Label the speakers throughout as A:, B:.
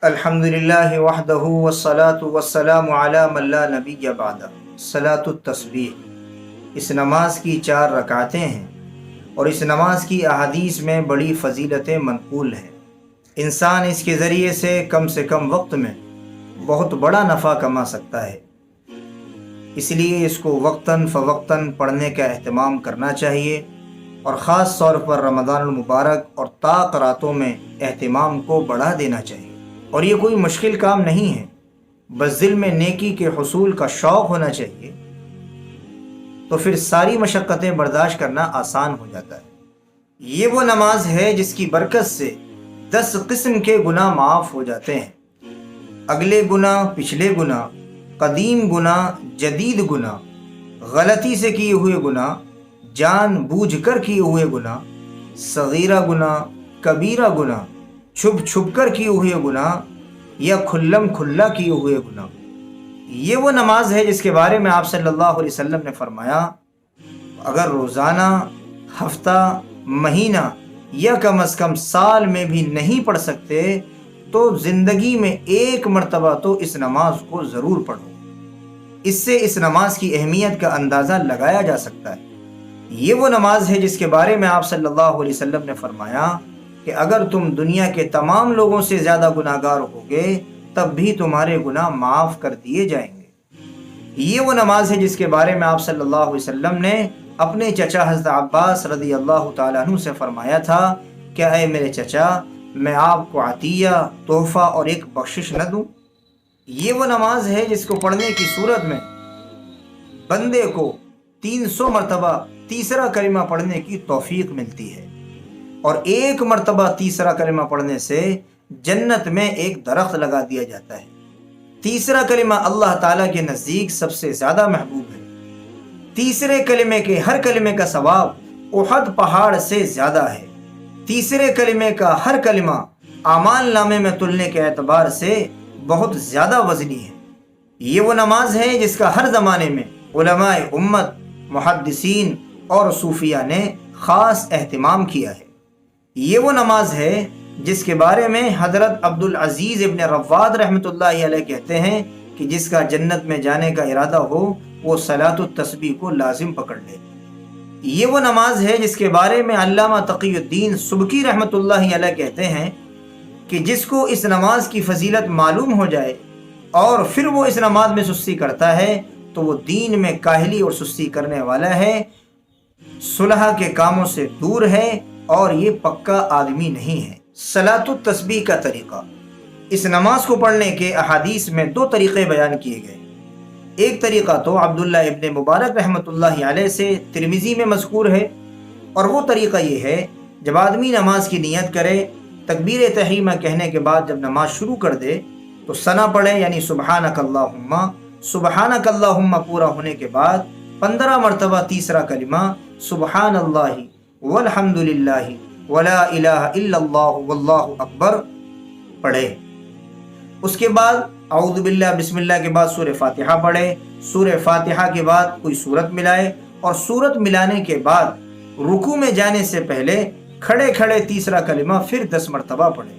A: الحمدللہ وحدہ والصلاة والسلام علی من لا نبی بعدہ۔ صلاۃ التسبیح، اس نماز کی 4 رکعتیں ہیں اور اس نماز کی احادیث میں بڑی فضیلتیں منقول ہیں۔ انسان اس کے ذریعے سے کم وقت میں بہت بڑا نفع کما سکتا ہے، اس لیے اس کو وقتاً فوقتاً پڑھنے کا اہتمام کرنا چاہیے، اور خاص طور پر رمضان المبارک اور طاق راتوں میں اہتمام کو بڑھا دینا چاہیے۔ اور یہ کوئی مشکل کام نہیں ہے، بس دل میں نیکی کے حصول کا شوق ہونا چاہیے، تو پھر ساری مشقتیں برداشت کرنا آسان ہو جاتا ہے۔ یہ وہ نماز ہے جس کی برکت سے 10 قسم کے گناہ معاف ہو جاتے ہیں۔ اگلے گناہ، پچھلے گناہ، قدیم گناہ، جدید گناہ، غلطی سے کیے ہوئے گناہ، جان بوجھ کر کیے ہوئے گناہ، صغیرہ گناہ، کبیرہ گناہ، چھپ کر کیے ہوئے گناہ یا کھلم کھلا کیے ہوئے گناہ۔ یہ وہ نماز ہے جس کے بارے میں آپ صلی اللہ علیہ وسلم نے فرمایا، اگر روزانہ، ہفتہ، مہینہ یا کم از کم سال میں بھی نہیں پڑھ سکتے تو زندگی میں 1 مرتبہ تو اس نماز کو ضرور پڑھو۔ اس سے اس نماز کی اہمیت کا اندازہ لگایا جا سکتا ہے۔ یہ وہ نماز ہے جس کے بارے میں آپ صلی اللہ علیہ وسلم نے فرمایا کہ اگر تم دنیا کے تمام لوگوں سے زیادہ گناہ گار ہوگے تب بھی تمہارے گناہ معاف کر دیے جائیں گے۔ یہ وہ نماز ہے جس کے بارے میں آپ صلی اللہ علیہ وسلم نے اپنے چچا حضرت عباس رضی اللہ تعالیٰ عنہ سے فرمایا تھا کہ اے میرے چچا، میں آپ کو عطیہ، تحفہ اور ایک بخشش نہ دوں؟ یہ وہ نماز ہے جس کو پڑھنے کی صورت میں بندے کو 300 مرتبہ تیسرا کلمہ پڑھنے کی توفیق ملتی ہے، اور 1 مرتبہ تیسرا کلمہ پڑھنے سے جنت میں ایک درخت لگا دیا جاتا ہے۔ تیسرا کلمہ اللہ تعالیٰ کے نزدیک سب سے زیادہ محبوب ہے۔ تیسرے کلمے کے ہر کلمے کا ثواب احد پہاڑ سے زیادہ ہے۔ تیسرے کلمے کا ہر کلمہ اعمال نامے میں تلنے کے اعتبار سے بہت زیادہ وزنی ہے۔ یہ وہ نماز ہے جس کا ہر زمانے میں علماء امت، محدثین اور صوفیہ نے خاص اہتمام کیا ہے۔ یہ وہ نماز ہے جس کے بارے میں حضرت عبدالعزیز ابن رواد رحمۃ اللہ علیہ کہتے ہیں کہ جس کا جنت میں جانے کا ارادہ ہو وہ صلاۃ التسبیح کو لازم پکڑ لے۔ یہ وہ نماز ہے جس کے بارے میں علامہ تقی الدین سبکی رحمۃ اللہ علیہ کہتے ہیں کہ جس کو اس نماز کی فضیلت معلوم ہو جائے اور پھر وہ اس نماز میں سستی کرتا ہے تو وہ دین میں کاہلی اور سستی کرنے والا ہے، صلح کے کاموں سے دور ہے، اور یہ پکا آدمی نہیں ہے۔ صلاۃ التسبیح کا طریقہ، اس نماز کو پڑھنے کے احادیث میں 2 طریقے بیان کیے گئے۔ ایک طریقہ تو عبداللہ ابن مبارک رحمۃ اللہ علیہ سے ترمذی میں مذکور ہے، اور وہ طریقہ یہ ہے جب آدمی نماز کی نیت کرے، تکبیر تحریمہ کہنے کے بعد جب نماز شروع کر دے تو ثنا پڑھے، یعنی سبحانک اللہم، سبحانک اللہم پورا ہونے کے بعد 15 مرتبہ تیسرا کلمہ سبحان اللہ والحمد للہ ولا الہ الا اللہ واللہ اکبر پڑھے۔ اس کے بعد اعوذ باللہ بسم اللہ کے بعد سورہ فاتحہ پڑھے۔ سورہ فاتحہ کے بعد کوئی سورت ملائے، اور سورت ملانے کے بعد رکوع میں جانے سے پہلے کھڑے کھڑے تیسرا کلمہ پھر 10 مرتبہ پڑھے۔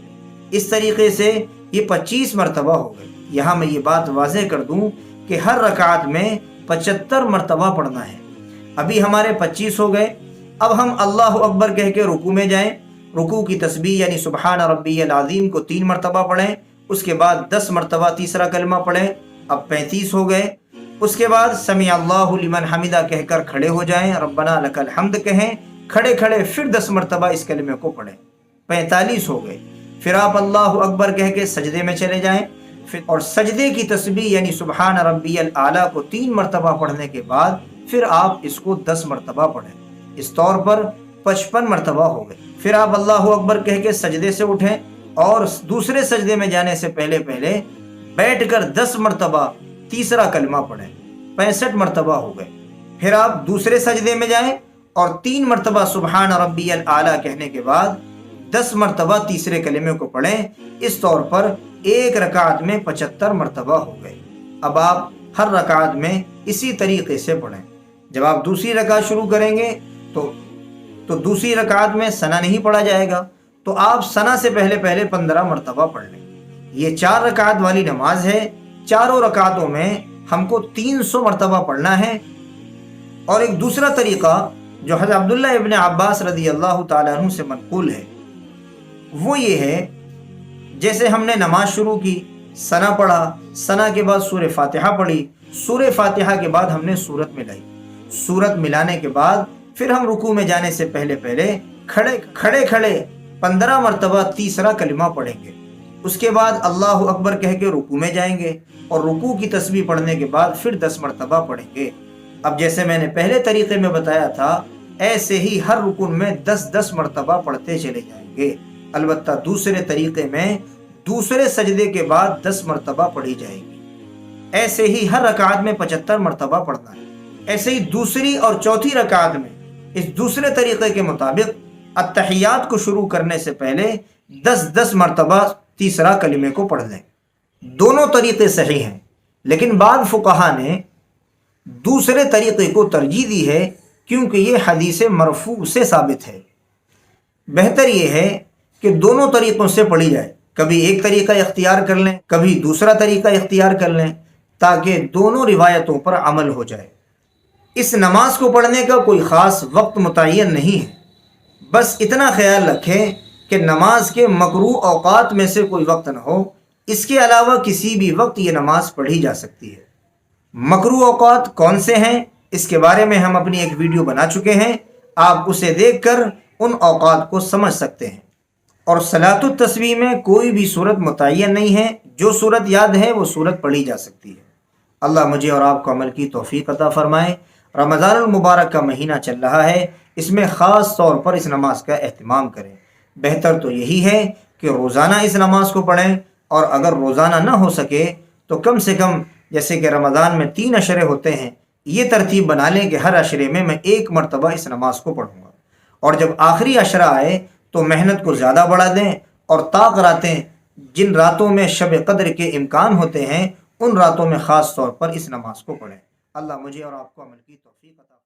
A: اس طریقے سے یہ 25 مرتبہ ہو گئے۔ یہاں میں یہ بات واضح کر دوں کہ ہر رکعت میں 75 مرتبہ پڑھنا ہے۔ ابھی ہمارے 25 ہو گئے، اب ہم اللہ اکبر کہہ کے رکوع میں جائیں، رکوع کی تسبیح یعنی سبحان ربی العظیم کو 3 مرتبہ پڑھیں، اس کے بعد 10 مرتبہ تیسرا کلمہ پڑھیں، اب 35 ہو گئے۔ اس کے بعد سمیع اللہ لمن حمدہ کہہ کر کھڑے ہو جائیں، ربنا لک الحمد کہیں، کھڑے کھڑے پھر 10 مرتبہ اس کلمے کو پڑھیں، 45 ہو گئے۔ پھر آپ اللہ اکبر کہہ کے سجدے میں چلے جائیں، اور سجدے کی تسبیح یعنی سبحان ربی الاعلیٰ کو 3 مرتبہ پڑھنے کے بعد پھر آپ اس کو 10 مرتبہ پڑھیں۔ اس طور پر 55 مرتبہ ہو گئے۔ پھر آپ اللہ اکبر کہہ کے سجدے سے اٹھیں، اور دوسرے سجدے میں جانے سے پہلے بیٹھ کر 10 مرتبہ تیسرا کلمہ پڑھیں، 65 مرتبہ ہو گئے۔ پھر آپ دوسرے سجدے میں جائیں اور 3 مرتبہ سبحان ربی الاعلیٰ کہنے کے بعد 10 مرتبہ تیسرے کلمے کو پڑھیں۔ اس طور پر ایک رکعت میں 75 مرتبہ ہو گئے۔ اب آپ ہر رکعت میں اسی طریقے سے پڑھیں۔ جب آپ دوسری رکعت شروع کریں گے تو دوسری رکعت میں ثنا نہیں پڑھا جائے گا، تو آپ ثنا سے پہلے 15 مرتبہ پڑھ لیں۔ یہ 4 رکعت والی نماز ہے، چاروں رکعتوں میں ہم کو 300 مرتبہ پڑھنا ہے۔ اور ایک دوسرا طریقہ جو حضرت عبداللہ ابن عباس رضی اللہ تعالیٰ عنہ سے منقول ہے وہ یہ ہے، جیسے ہم نے نماز شروع کی، ثنا پڑھا، ثنا کے بعد سورہ فاتحہ پڑھی، سورہ فاتحہ کے بعد ہم نے سورت ملائی، سورت ملانے کے بعد پھر ہم رکوع میں جانے سے پہلے کھڑے 15 مرتبہ تیسرا کلمہ پڑھیں گے۔ اس کے بعد اللہ اکبر کہہ کے رکوع میں جائیں گے، اور رکوع کی تسبیح پڑھنے کے بعد پھر 10 مرتبہ پڑھیں گے۔ اب جیسے میں نے پہلے طریقے میں بتایا تھا، ایسے ہی ہر رکن میں 10 مرتبہ پڑھتے چلے جائیں گے۔ البتہ دوسرے طریقے میں دوسرے سجدے کے بعد 10 مرتبہ پڑھی جائے گی۔ ایسے ہی ہر رکعت میں 75 مرتبہ پڑھنا ہے۔ ایسے ہی دوسری اور چوتھی رکعت میں اس دوسرے طریقے کے مطابق التحیات کو شروع کرنے سے پہلے 10 مرتبہ تیسرا کلمے کو پڑھ لیں۔ دونوں طریقے صحیح ہیں، لیکن بعض فقہا نے دوسرے طریقے کو ترجیح دی ہے، کیونکہ یہ حدیث مرفوع سے ثابت ہے۔ بہتر یہ ہے کہ دونوں طریقوں سے پڑھی جائے، کبھی ایک طریقہ اختیار کر لیں، کبھی دوسرا طریقہ اختیار کر لیں، تاکہ دونوں روایتوں پر عمل ہو جائے۔ اس نماز کو پڑھنے کا کوئی خاص وقت متعین نہیں ہے، بس اتنا خیال رکھیں کہ نماز کے مکروہ اوقات میں سے کوئی وقت نہ ہو، اس کے علاوہ کسی بھی وقت یہ نماز پڑھی جا سکتی ہے۔ مکروہ اوقات کون سے ہیں، اس کے بارے میں ہم اپنی ایک ویڈیو بنا چکے ہیں، آپ اسے دیکھ کر ان اوقات کو سمجھ سکتے ہیں۔ اور صلاۃ التسبیح میں کوئی بھی صورت متعین نہیں ہے، جو صورت یاد ہے وہ صورت پڑھی جا سکتی ہے۔ اللہ مجھے اور آپ کو عمل کی توفیق عطا فرمائے۔ رمضان المبارک کا مہینہ چل رہا ہے، اس میں خاص طور پر اس نماز کا اہتمام کریں۔ بہتر تو یہی ہے کہ روزانہ اس نماز کو پڑھیں، اور اگر روزانہ نہ ہو سکے تو کم سے کم جیسے کہ رمضان میں 3 عشرے ہوتے ہیں، یہ ترتیب بنا لیں کہ ہر عشرے میں 1 مرتبہ اس نماز کو پڑھوں گا، اور جب آخری عشرہ آئے تو محنت کو زیادہ بڑھا دیں، اور طاق راتیں جن راتوں میں شب قدر کے امکان ہوتے ہیں ان راتوں میں خاص طور پر اس نماز کو پڑھیں۔ اللہ مجھے اور آپ کو عمل کی توفیق عطا فرمائے۔